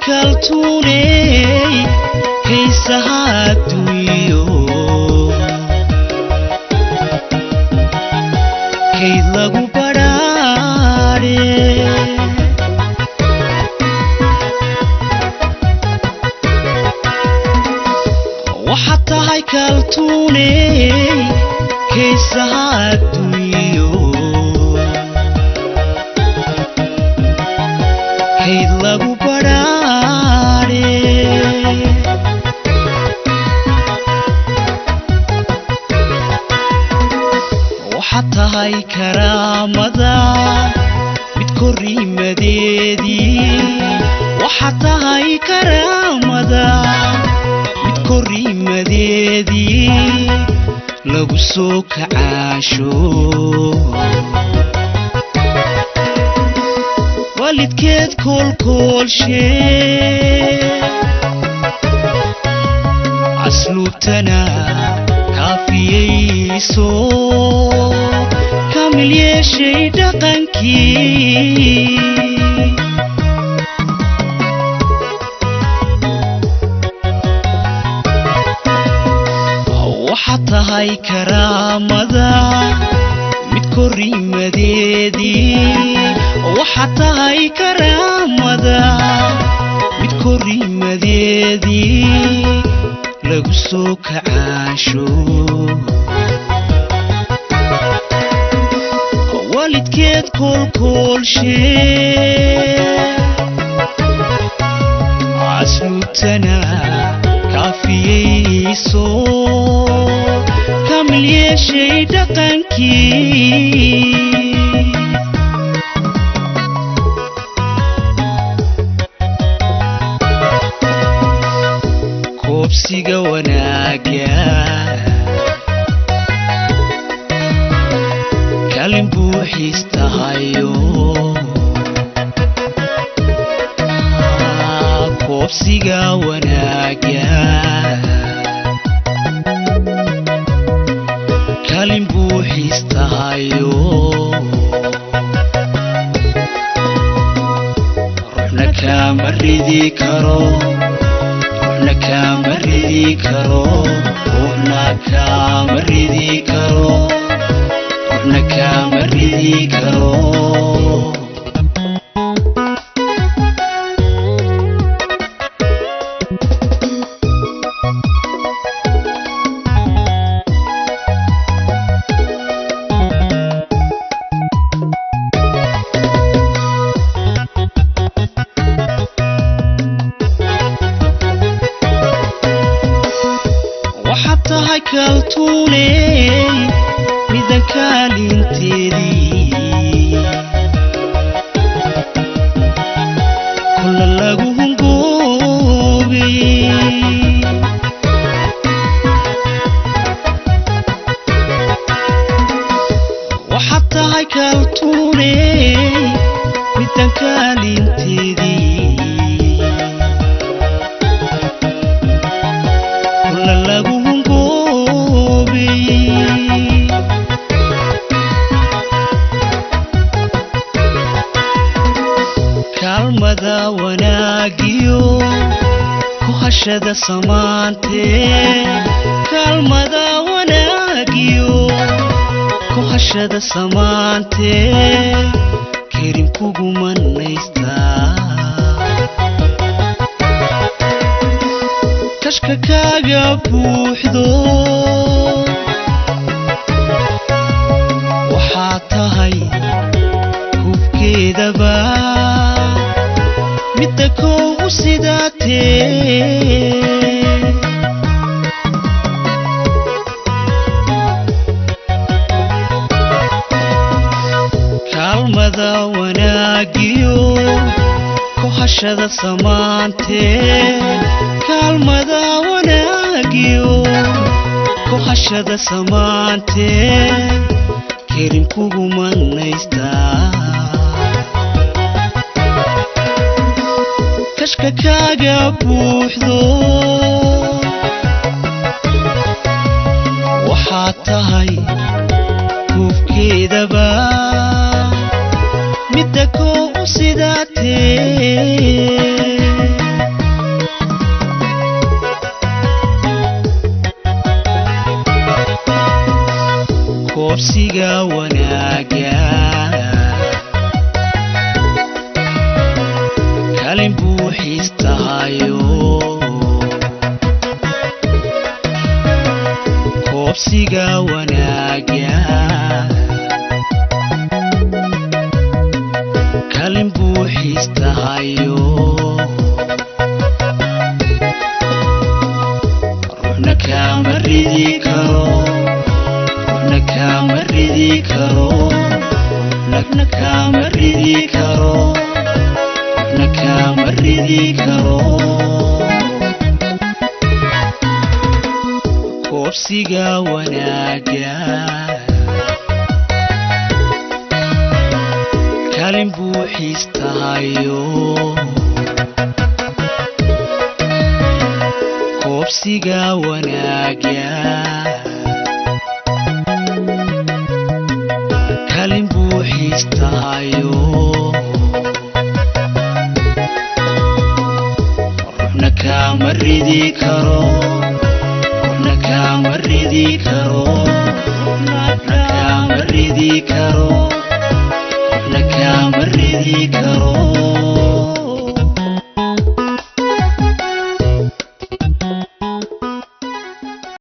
kaltuune heesaha adduunyo kayd lagu badhaadhe waxaad tahay kaltuune heesaha adduunyo kayd lagu badhaadhe waxaad tahay karaamada mid korriimadeedii waxaad tahay karaamada mid korriimadeedii lagu soo kacaasho waalidkeed koolkoolshee asluubtana kaafiyeyso kamil yeeshay dhaqankii waxaad tahay karaamada mid korriimadeedii waxaad tahay karaamada mid korriimadeedii lagu soo kacaasho waalidkeed koolkoolshee asluubtana kaafiyeyso kamil yeeshay dhaqankii koobsiga wanaaga kalin buuxiis tahayo koobsiga wanaaga kalin buuxiis tahayo ruuxna kama ridi karo ruuxna kama ridi karo ruuxna kama ridi karo ruuxna kama ridi karo waxaad tahay kaltuune midan kaalinteedii kolla lagu hungoobay waxaad tahay kaltuune midan kaalinteedii kolla lagu kaalmada wanaagiyo ku hashada samaantee kaalmada wanaagiyo ku hashada samaantee kerin kugu manaystaa kashka kaaga buuxdo waxaad tahay hubkeedaba midda koogu sidaatee kaalmada wanaagiyo ku hashada samaantee kaalmada wanaagiyo ku hashada samaantee kerin kugu manaystaa kashka kaaga buuxdo waxaad tahay hubkeedaba midda koogu sidaatee koobsiga wanaaga kaalin buuxiistahayo koobsiga wanaaga kaalin buuxiistahayo ruuxna kama ridi karo ruuxna kama ridi karo ruuxna kama ridi karo ruuxna kama ridi karo koobsiga wanaaga kaalin buuxiistahayo koobsiga wanaaga kaalin buuxiistahayo ruuxna kama ridi karo ruuxna kama ridi karo ruuxna kama ridi karo ruuxna kama ridi karo